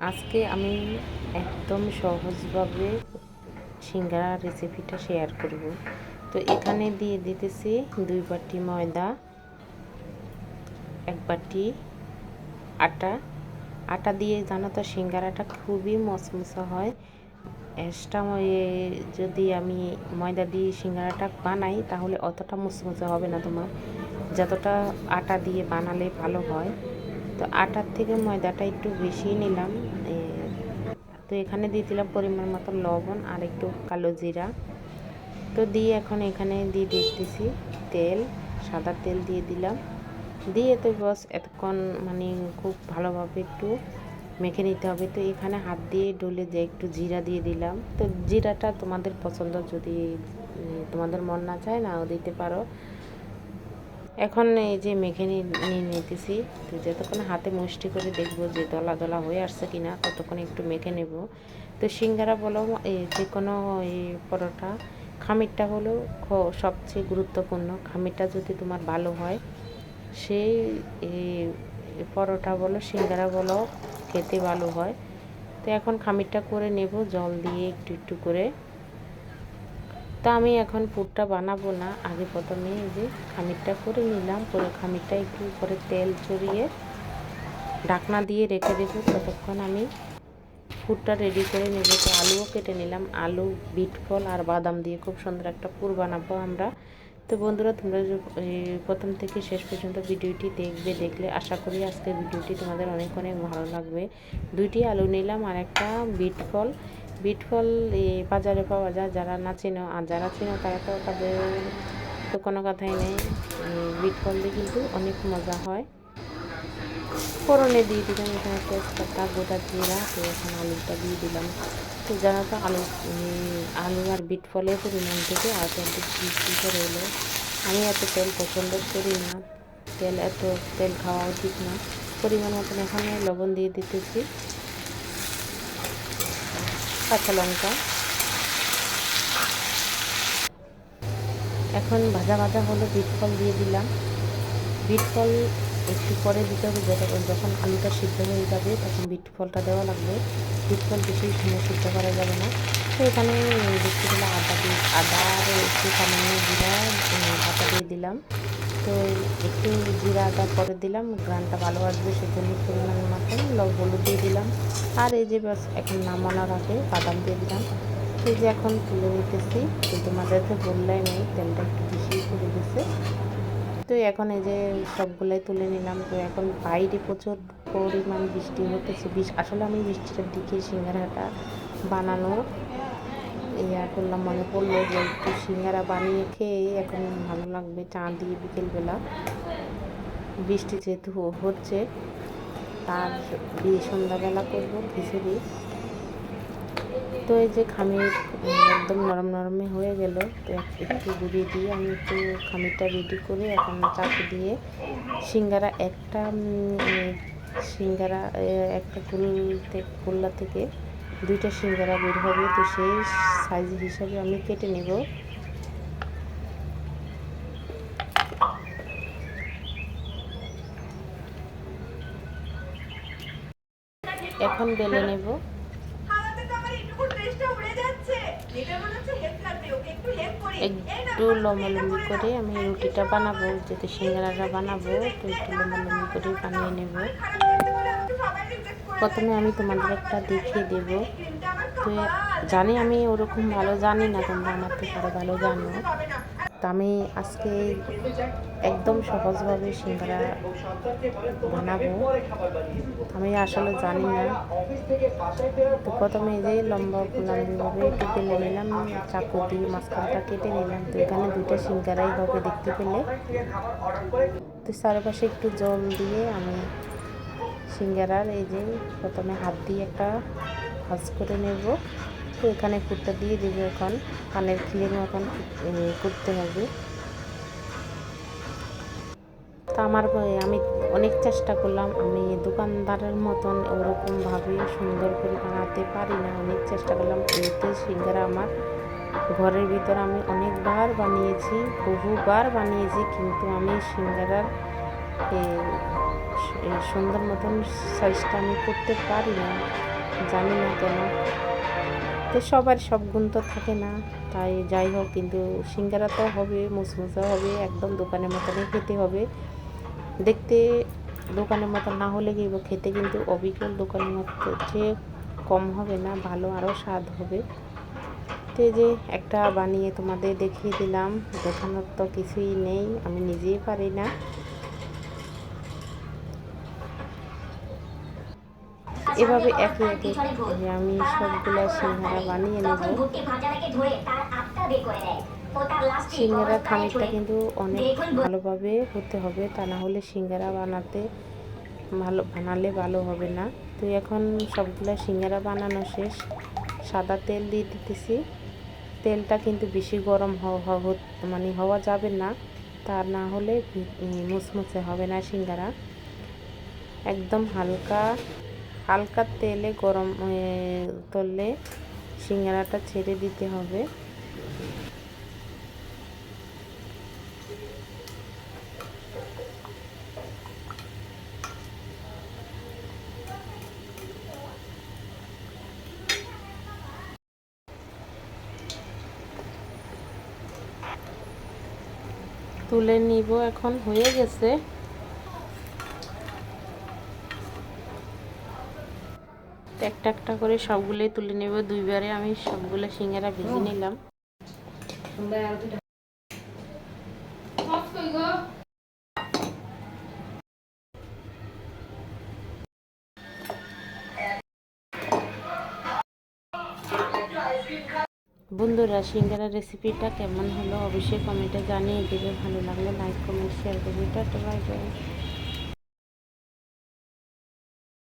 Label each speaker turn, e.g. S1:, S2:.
S1: আজকে আমি একদম সহজভাবে সিঙ্গারা রেসিপিটা শেয়ার করব। তো এখানে দিয়ে দিতেছি 2 বাটি ময়দা, 1 বাটি আটা। আটা দিয়ে জানো তো সিঙ্গারাটা খুবই মচমচা হয়। এক্সট্রা যদি আমি ময়দা দিয়ে সিঙ্গারাটা বানাই তাহলে অতটা মুচমুচে হবে না তোমার, যতটা আটা দিয়ে বানালে ভালো হয়। তো আটার থেকে ময়দাটা একটু বেশি নিলাম। তো এখানে দিয়ে দিলাম পরিমাণ মতো লবণ আর একটু কালো জিরা। তো দিয়ে এখন এখানে দিয়ে দিতেছি তেল, সাদা তেল দিয়ে দিলাম। দিয়ে তো বস এতক্ষণ খুব ভালোভাবে একটু মেখে নিতে হবে। তো এখানে হাত দিয়ে ডলে যে একটু জিরা দিয়ে দিলাম। তো জিরাটা তোমাদের পছন্দ, যদি তোমাদের মন না চায় নাও দিতে পারো। এখন এই যে মেখে নিয়ে নিতেছি। তো যতক্ষণ হাতে মুষ্টি করে দেখবো যে দলা দলা হয়ে আসছে কিনা, ততক্ষণ একটু মেখে নেব। তো সিঙ্গারা বলো যে কোনো পরোটা, খামিরটা হলো সবচেয়ে গুরুত্বপূর্ণ। খামিরটা যদি তোমার ভালো হয়, সেই পরোটা বলো সিঙ্গারা বলো খেতে ভালো হয়। তো এখন খামিরটা করে নেব জল দিয়ে একটু একটু করে। তো আমি এখন পুরটা বানাবো না, আগে প্রথমে এই যে খামিরটা করে নিলাম। পরে খামিরটা একটু করে তেল ছড়িয়ে ঢাকনা দিয়ে রেখে দেবো, ততক্ষণ আমি পুরটা রেডি করে নেব। তো আলুও কেটে নিলাম, আলু, বিট ফল আর বাদাম দিয়ে খুব সুন্দর একটা পুর বানাবো আমরা। তো বন্ধুরা, তোমরা প্রথম থেকে শেষ পর্যন্ত ভিডিওটি দেখলে আশা করি আজকের ভিডিওটি তোমাদের অনেক অনেক ভালো লাগবে। 2টি আলু নিলাম আর একটা বিট ফল বাজারে পাওয়া যায়, যারা না চেনো, আর যারা চেনো তারা তো তাদের তো কোনো কথাই নেই। বিট ফল দিয়ে কিন্তু অনেক মজা হয়। ফোড়নে দিয়ে দিলাম এখানে তেজপাতা, গোটা জিরা। তো এখন আলুটা দিয়ে দিলাম। তো জানো তো আলু আর বিট ফলের পরিমাণ থেকে আর একটু বেশি করে এলো। আমি এত তেল পছন্দ করি না, এত তেল খাওয়া উচিত না। পরিমাণ মতন এখানে লবণ দিয়ে দিতেছি, কাঁচা লঙ্কা। এখন ভাজা ভাজা হলো, বিট ফল দিয়ে দিলাম। বিট ফল একটু পরে দিতে হবে, যখন আলুটা সিদ্ধ হয়ে যাবে তখন বিট ফলটা দেওয়া লাগবে। বিট ফল বেশি সময় সিদ্ধ করা যাবে না। তো এখানে দেখতে গেলে আদা আর একটু সামান্য জিরা বাটা দিয়ে দিলাম। তো একটু জিরা আদা পরে দিলাম, গ্রানটা ভালো আসবে সেজন্য পরিমাণ মতন হলুদ দিয়ে দিলাম। আর এই যে বাস এখন নামানোর আগে বাদাম দিয়ে দিলাম। এই যে এখন তুলে নিতেছি। তো তোমাদের তো বললাই নেই, তেলটা একটু বেশি করে দিছে। তো এখন এই যে সবগুলাই তুলে নিলাম। তো এখন বাইরে প্রচুর পরিমাণ বৃষ্টি হতেছে। আসলে আমি বৃষ্টিটার দিকে সিঙ্গারাটা বানানো করলাম, মনে পড়লো যে একটু সিঙ্গারা বানিয়ে খেয়ে এখন ভালো লাগবে চা দিয়ে বিকেলবেলা। বৃষ্টি যেহেতু হচ্ছে, তার সন্ধ্যাবেলা করবো খিচুড়ি। তো এই যে খামির একদম নরম নরমে হয়ে গেল। তো একটু গুঁড়ি দিয়ে আমি একটু খামিরটা রেডি করে এখন চাকু দিয়ে সিঙ্গারা একটা গোল্লা থেকে 2টা সিঙ্গারা বের হবে। তো সেই সাইজ হিসাবে আমি কেটে নেব। এখন বেলে নেব। একটু লম্বালম্বি করে আমি রুটিটা বানাবো, যেহেতু সিঙ্গারাটা বানাবো। তো একটু লম্বালম্বি করে বানিয়ে নেব। প্রথমে আমি তোমাদের একটা দেখিয়ে দেব। তো জানি আমি ওরকম ভালো জানি না, তোমরা আমার থেকে আরও ভালো জানো। তো আমি আজকে একদম সহজভাবে সিঙ্গারা বানাবো, আমি আসলে জানি না। তো প্রথমে এই যে লম্বিভাবে একটু বেলে নিলাম, চাকু দিয়ে মাঝখানটা কেটে নিলাম। তো এখানে 2টা সিঙ্গারাই হবে দেখতে পেলে। তো চারপাশে একটু জল দিয়ে আমি সিঙ্গারার এই যে প্রথমে হাত দিয়ে একটা ভাঁজ করে নেব। তো এখানে পুরটা দিয়ে দেব। এখন কানের খিলের মতন করতে হবে। তো আমি অনেক চেষ্টা করলাম, আমি দোকানদারের মতন ওরকমভাবে সুন্দর করে বানাতে পারি না। অনেক চেষ্টা করলাম। এতে সিঙ্গারা আমার ঘরের ভিতর আমি অনেকবার বানিয়েছি, বহুবার বানিয়েছি, কিন্তু আমি সিঙ্গারার সুন্দর মতন সাইজটা আমি করতে পারি না। জানি না কেন, তো সবার সব গুণ তো থাকে না। তাই যাই হোক, কিন্তু সিঙ্গারা তো হবে, মুসমুসা হবে, একদম দোকানের মতনই খেতে হবে। দেখতে দোকানের মতো না হলে কি খেতে কিন্তু অবিকল দোকানের মতো চেয়ে কম হবে না, ভালো আরও স্বাদ হবে। তো এই যে একটা বানিয়ে তোমাদের দেখিয়ে দিলাম, দেখানোর তো কিছুই নেই, আমি নিজেই পারি না। এভাবে একে একে আমি সবগুলা সিঙ্গারা বানিয়ে নেব। সিঙ্গারার খামিরটা কিন্তু অনেক ভালোভাবে হতে হবে, তা না হলে সিঙ্গারা বানালে ভালো হবে না। তো এখন সবগুলা সিঙ্গারা বানানো শেষ, সাদা তেল দিয়ে দিতেছি। তেলটা কিন্তু বেশি গরম হওয়া যাবে না, তা না হলে মুসমুসে হবে না সিঙ্গারা। একদম হালকা হালকা তেলে গরম করলে সিঙ্গারাটা ছেড়ে দিতে হবে। তুলে নিব, এখন হয়ে গেছে। একটা একটা করে সবগুলোই তুলে নেব, দুইবারে আমি সবগুলো সিঙ্গারা ভেজে নিলাম। বন্ধুরা, সিঙ্গারা রেসিপিটা কেমন হলো অবশ্যই কমেন্টে জানিয়ে দেবে। ভালো লাগলে লাইক কমেন্ট শেয়ার করবে। Tata, bye bye.